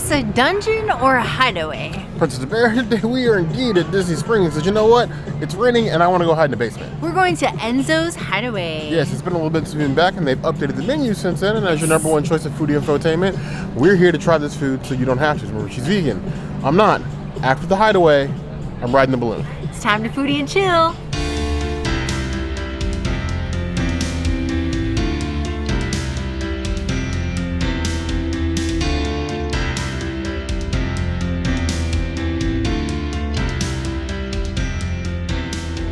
this a dungeon or a hideaway? Princess Bear, we are indeed at Disney Springs, but you know what? It's raining and I want to go hide in the basement. We're going to Enzo's Hideaway. Yes, it's been a little bit since we've been back, and they've updated the menu since then, and as your number one choice of foodie infotainment, we're here to try this food so you don't have to. Remember, she's vegan. I'm not. After the Hideaway, I'm riding the balloon. It's time to foodie and chill.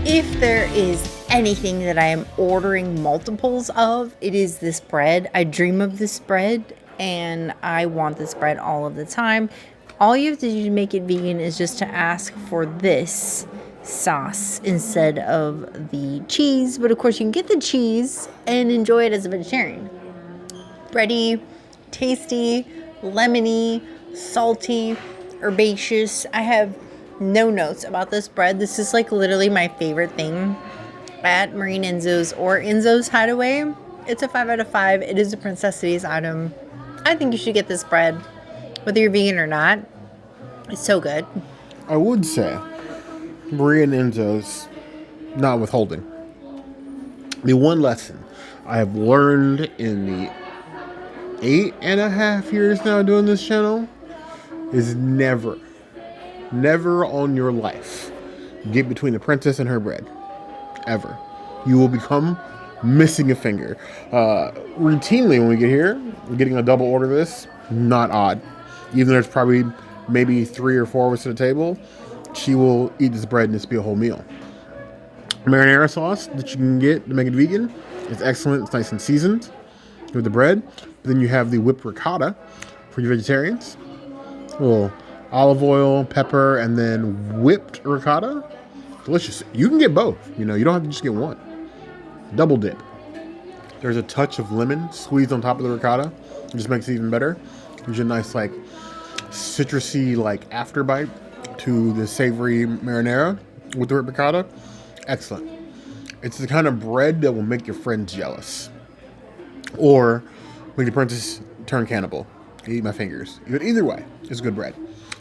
If there is anything that I am ordering multiples of, it is this bread. I dream of this bread and I want this bread all of the time. All you have to do to make it vegan is just to ask for this sauce instead of the cheese. But of course you can get the cheese and enjoy it as a vegetarian. Bready, tasty, lemony, salty, herbaceous. I have no notes about this bread. This is like literally my favorite thing at Marine Enzo's or Enzo's Hideaway. It's a 5 out of 5. It is a Princessities item. I think you should get this bread, whether you're vegan or not. It's so good. I would say Marine Enzo's not withholding. The one lesson I have learned in the 8.5 years now doing this channel is never on your life get between the princess and her bread. Ever. You will become missing a finger. Routinely when we get here, getting a double order of this, not odd. Even though there's probably maybe 3 or 4 of us at the table, she will eat this bread and this be a whole meal. Marinara sauce that you can get to make it vegan is excellent. It's nice and seasoned with the bread. Then you have the whipped ricotta for you vegetarians. A little olive oil, pepper, and then whipped ricotta. Delicious. You can get both. You know, you don't have to just get one. Double dip. There's a touch of lemon squeezed on top of the ricotta. It just makes it even better. Gives you a nice, like, citrusy, like, after bite to the savory marinara with the whipped ricotta. Excellent. It's the kind of bread that will make your friends jealous. Or make the princess turn cannibal and eat my fingers. But either way, it's good bread.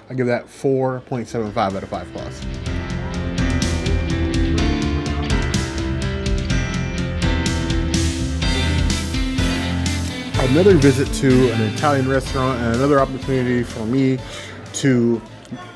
I give that 4.75 out of 5 plus. Another visit to an Italian restaurant and another opportunity for me to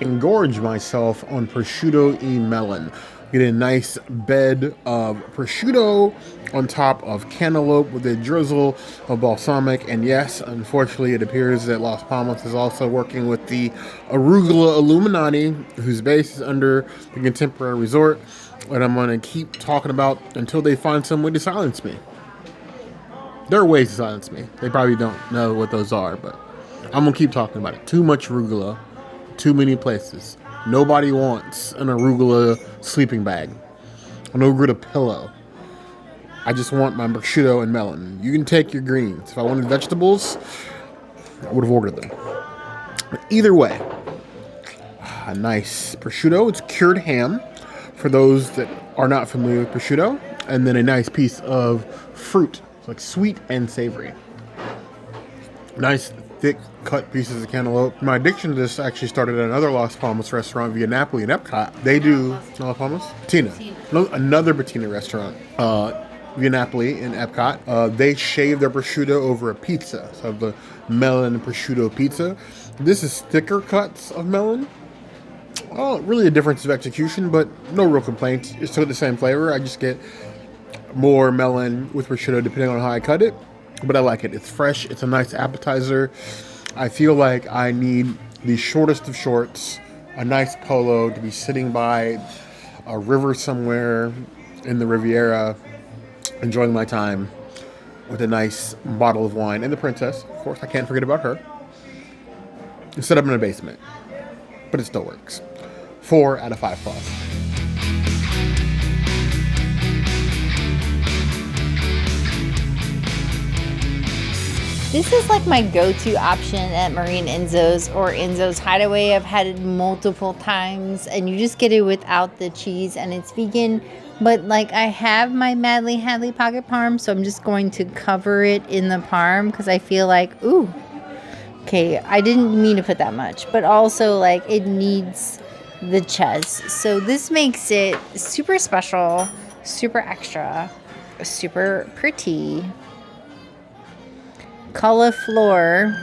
engorge myself on prosciutto e melon. Get a nice bed of prosciutto on top of cantaloupe with a drizzle of balsamic. And yes, unfortunately, it appears that Las Palmas is also working with the Arugula Illuminati, whose base is under the Contemporary Resort. And I'm going to keep talking about until they find some way to silence me. There are ways to silence me. They probably don't know what those are, but I'm going to keep talking about it. Too much arugula, too many places. Nobody wants an arugula sleeping bag, an arugula pillow. I just want my prosciutto and melon. You can take your greens. If I wanted vegetables, I would have ordered them. But either way, a nice prosciutto. It's cured ham for those that are not familiar with prosciutto. And then a nice piece of fruit. It's like sweet and savory. Nice thick cut pieces of cantaloupe. My addiction to this actually started at another Las Palmas restaurant via Napoli and Epcot. They do Las Palmas? Bettina. No, another Bettina restaurant via Napoli and Epcot. They shave their prosciutto over a pizza. So the melon and prosciutto pizza. This is thicker cuts of melon. Oh, really a difference of execution, but no real complaints. It's still the same flavor. I just get more melon with prosciutto depending on how I cut it. But I like it. It's fresh. It's a nice appetizer. I feel like I need the shortest of shorts, a nice polo to be sitting by a river somewhere in the Riviera, enjoying my time with a nice bottle of wine. And the princess, of course, I can't forget about her. Set up in a basement. But it still works. 4 out of 5 plus. This is like my go-to option at Marine Enzo's or Enzo's Hideaway. I've had it multiple times and you just get it without the cheese and it's vegan. But like I have my Madly Hadley pocket parm, so I'm just going to cover it in the parm because I feel like, ooh, Okay, I didn't mean to put that much, but also like it needs the ches. So this makes it super special, super extra, super pretty. Cauliflower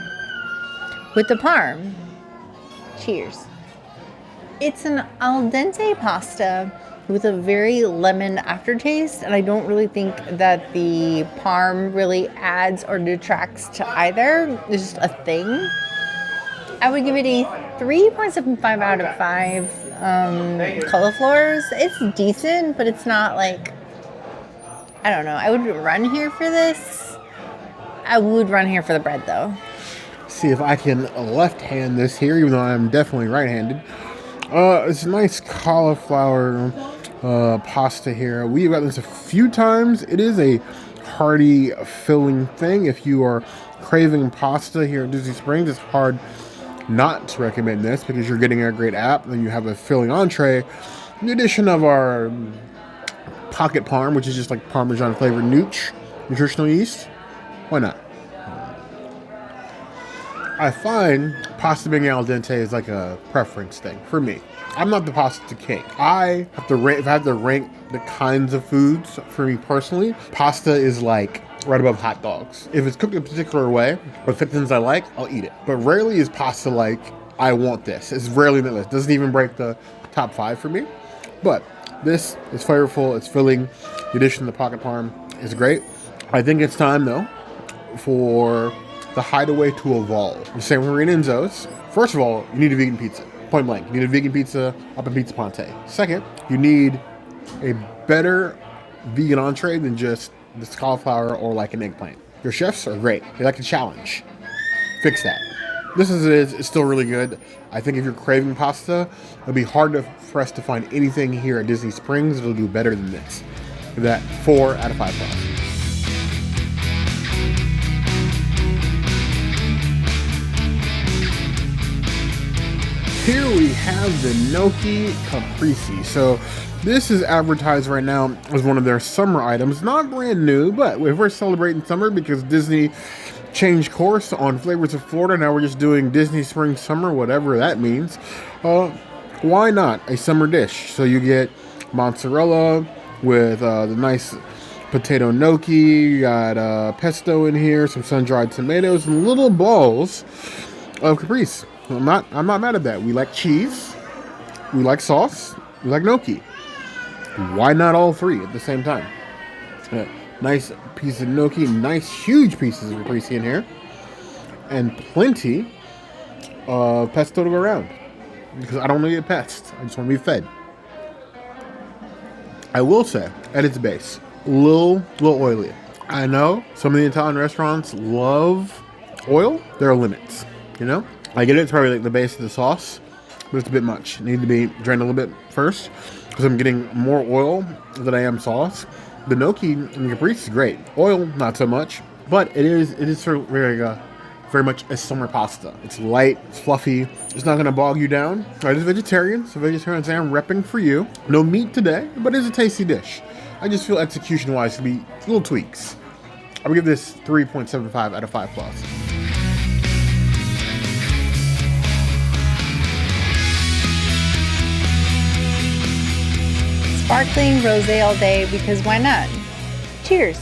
with the parm. Cheers. It's an al dente pasta with a very lemon aftertaste, and I don't really think that the parm really adds or detracts to either. It's just a thing. I would give it a 3.75 out of 5 cauliflowers. It's decent, but it's not like, I don't know. I would run here for this. I would run here for the bread, though. See if I can left hand this here, even though I'm definitely right-handed. It's a nice cauliflower pasta here. We've got this a few times. It is a hearty, filling thing. If you are craving pasta here at Disney Springs, it's hard not to recommend this because you're getting a great app and you have a filling entree. In addition of our pocket parm, which is just like Parmesan flavored nutritional yeast. Why not? I find pasta being al dente is like a preference thing for me. I'm not the pasta king. If I have to rank the kinds of foods for me personally, pasta is like right above hot dogs. If it's cooked a particular way or fit things I like, I'll eat it. But rarely is pasta like, I want this. It's rarely in the list. Doesn't even break the top 5 for me. But this is flavorful. It's filling. The addition of the pocket parm is great. I think it's time though for the Hideaway to evolve. The same with Enzo's. First of all, you need a vegan pizza. Point blank. You need a vegan pizza up in Pizza Ponte. Second, you need a better vegan entree than just this cauliflower or like an eggplant. Your chefs are great. They like a challenge. Fix that. This as it is, it's still really good. I think if you're craving pasta, it'll be hard for us to find anything here at Disney Springs that'll do better than this. Give that 4 out of 5 stars. Here we have the Gnocchi Caprese. So this is advertised right now as one of their summer items. Not brand new, but we're celebrating summer because Disney changed course on Flavors of Florida. Now we're just doing Disney Spring Summer, whatever that means. Why not a summer dish? So you get mozzarella with the nice potato gnocchi. You got pesto in here, some sun-dried tomatoes, and little balls of caprese. I'm not mad at that. We like cheese, we like sauce, we like gnocchi. Why not all 3 at the same time? Nice piece of gnocchi, nice huge pieces of caprese in here, and plenty of pesto to go around. Because I don't want to get pests. I just want to be fed. I will say, at its base, a little oily. I know some of the Italian restaurants love oil. There are limits, you know? I get it, it's probably like the base of the sauce, but it's a bit much. It needs to be drained a little bit first because I'm getting more oil than I am sauce. The gnocchi and the caprese is great. Oil, not so much, but it is sort of very much a summer pasta. It's light, it's fluffy, it's not going to bog you down. I was vegetarian, so vegetarians, I am repping for you. No meat today, but it's a tasty dish. I just feel execution-wise to be little tweaks. I would give this 3.75 out of 5 plus. Sparkling rosé all day because why not? Cheers.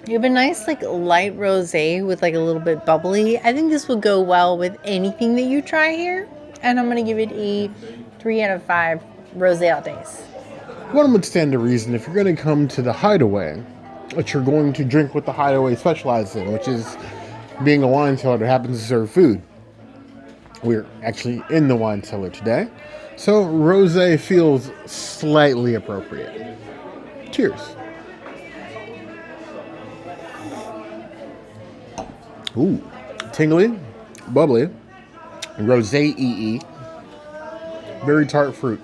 You have a nice like light rosé with like a little bit bubbly. I think this would go well with anything that you try here. And I'm going to give it a 3 out of 5 rosé all days. One would stand to reason if you're going to come to the Hideaway, that you're going to drink what the Hideaway specializes in, which is being a wine cellar that happens to serve food. We're actually in the wine cellar today, so rosé feels slightly appropriate. Cheers. Ooh, tingly, bubbly, rosé-y. Very tart fruit.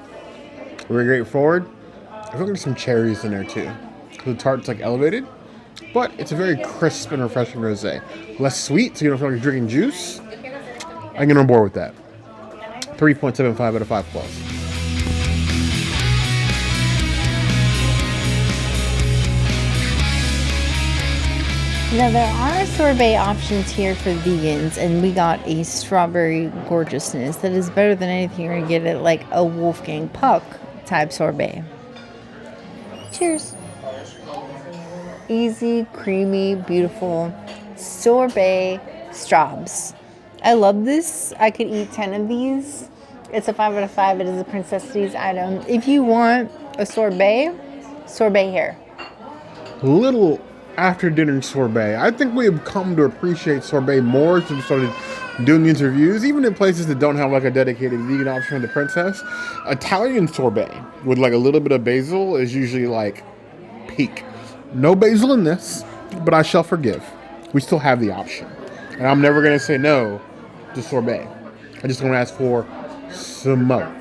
Very straightforward. I feel like there's some cherries in there too. The tart's like elevated, but it's a very crisp and refreshing rosé. Less sweet, so you don't feel like you're drinking juice. I can get on board with that. 3.75 out of 5 plus. Now, there are sorbet options here for vegans, and we got a strawberry gorgeousness that is better than anything you're going to get at like a Wolfgang Puck type sorbet. Cheers. Easy, creamy, beautiful sorbet straws. I love this. I could eat 10 of these. It's a 5 out of 5. It is a Princessities item. If you want a sorbet here. Little after dinner sorbet. I think we have come to appreciate sorbet more since we started doing interviews, even in places that don't have like a dedicated vegan option for the princess. Italian sorbet with like a little bit of basil is usually like peak. No basil in this, but I shall forgive. We still have the option. And I'm never going to say no to sorbet. I just want to ask for some more.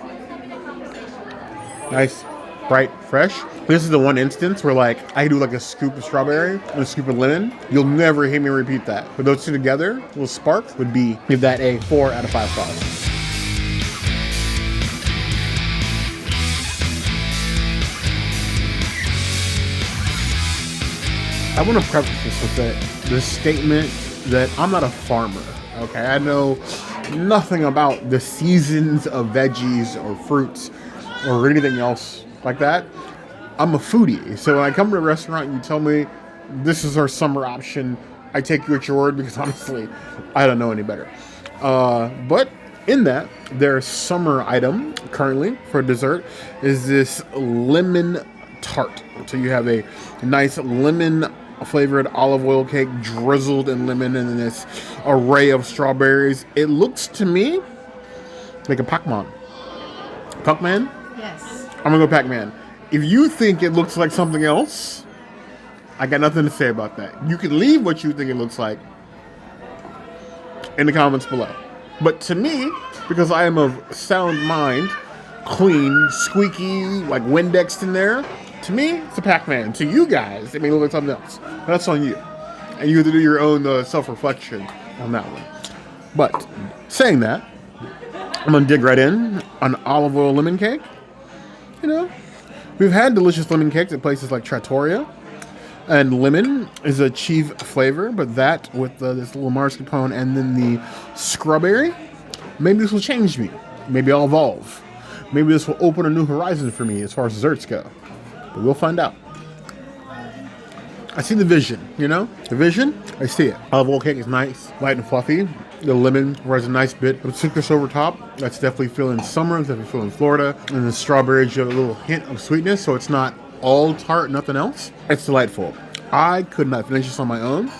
Nice, bright, fresh. This is the one instance where like I do like a scoop of strawberry and a scoop of lemon. You'll never hear me repeat that. But those two together, will spark, would be, give that a 4 out of 5 stars. I want to preface this with the statement that I'm not a farmer, okay? I know nothing about the seasons of veggies or fruits or anything else like that. I'm a foodie, so when I come to a restaurant and you tell me this is our summer option, I take you at your word because honestly, I don't know any better. But in that, their summer item currently for dessert is this lemon tart. So you have a nice lemon flavored olive oil cake drizzled in lemon and then this array of strawberries. It looks to me like a Pac-Man. Pac-Man? Yes. I'm gonna go Pac-Man. If you think it looks like something else, I got nothing to say about that. You can leave what you think it looks like in the comments below. But to me, because I am of sound mind, clean, squeaky, like Windexed in there, to me, it's a Pac-Man. To you guys, it may look like something else. That's on you. And you have to do your own self-reflection on that one. But saying that, I'm going to dig right in on olive oil lemon cake. You know, we've had delicious lemon cakes at places like Trattoria. And lemon is a chief flavor, but that with this little mascarpone and then the scrubberry, maybe this will change me. Maybe I'll evolve. Maybe this will open a new horizon for me as far as desserts go. But we'll find out. I see the vision, you know? The vision, I see it. Olive oil cake is nice, light and fluffy. The lemon has a nice bit of citrus over top. That's definitely feeling summer, it's definitely feeling Florida. And the strawberries have a little hint of sweetness, so it's not all tart, nothing else. It's delightful. I could not finish this on my own.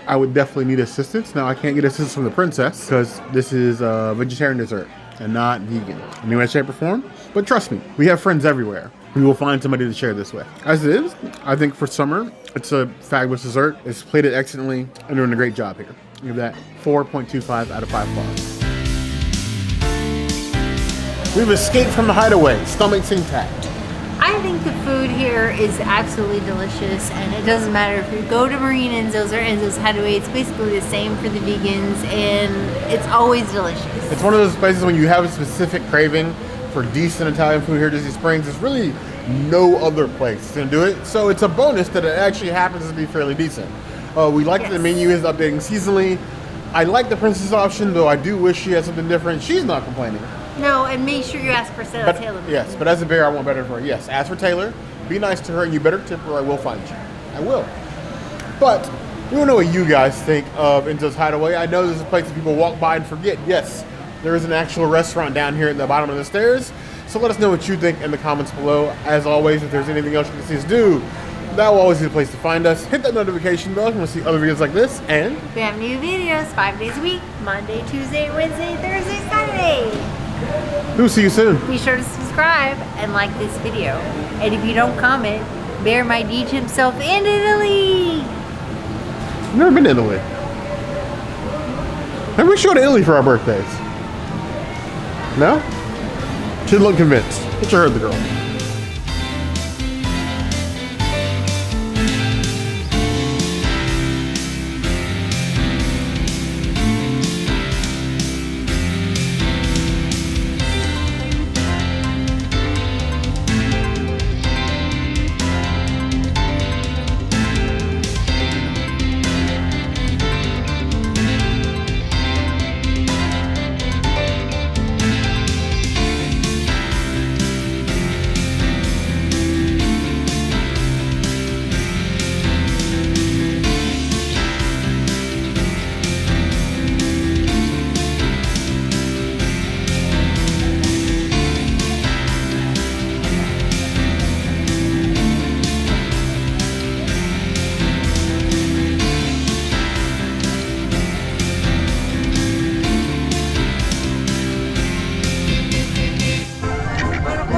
I would definitely need assistance. Now, I can't get assistance from the princess because this is a vegetarian dessert and not vegan in any way, shape, or form. But trust me, we have friends everywhere. We will find somebody to share this with. As it is, I think for summer, it's a fabulous dessert. It's plated excellently and doing a great job here. Give that 4.25 out of 5 stars. We've escaped from the Hideaway, stomachs intact. I think the food here is absolutely delicious, and it doesn't matter if you go to Marie and Enzo's or Enzo's Hideaway, it's basically the same for the vegans, and it's always delicious. It's one of those places when you have a specific craving for decent Italian food here at Disney Springs, there's really no other place to do it, so it's a bonus that it actually happens to be fairly decent. We like that the menu is updating seasonally. I like the princess option, though I do wish she had something different. She's not complaining. No, and make sure you ask for Taylor. Yes, but as a bear, I want better for her. Yes, ask for Taylor. Be nice to her, and you better tip her, or I will find you. I will. But we don't know what you guys think of Enzo's Hideaway. I know this is a place that people walk by and forget. Yes, there is an actual restaurant down here at the bottom of the stairs. So let us know what you think in the comments below. As always, if there's anything else you can see us do, that will always be the place to find us. Hit that notification bell if you want to see other videos like this. And we have new videos 5 days a week: Monday, Tuesday, Wednesday, Thursday, Saturday. We'll see you soon. Be sure to subscribe and like this video. And if you don't comment, Bear might teach himself in Italy. I've never been to Italy. Maybe we should go to Italy for our birthdays. No? She didn't look convinced. But you heard the girl.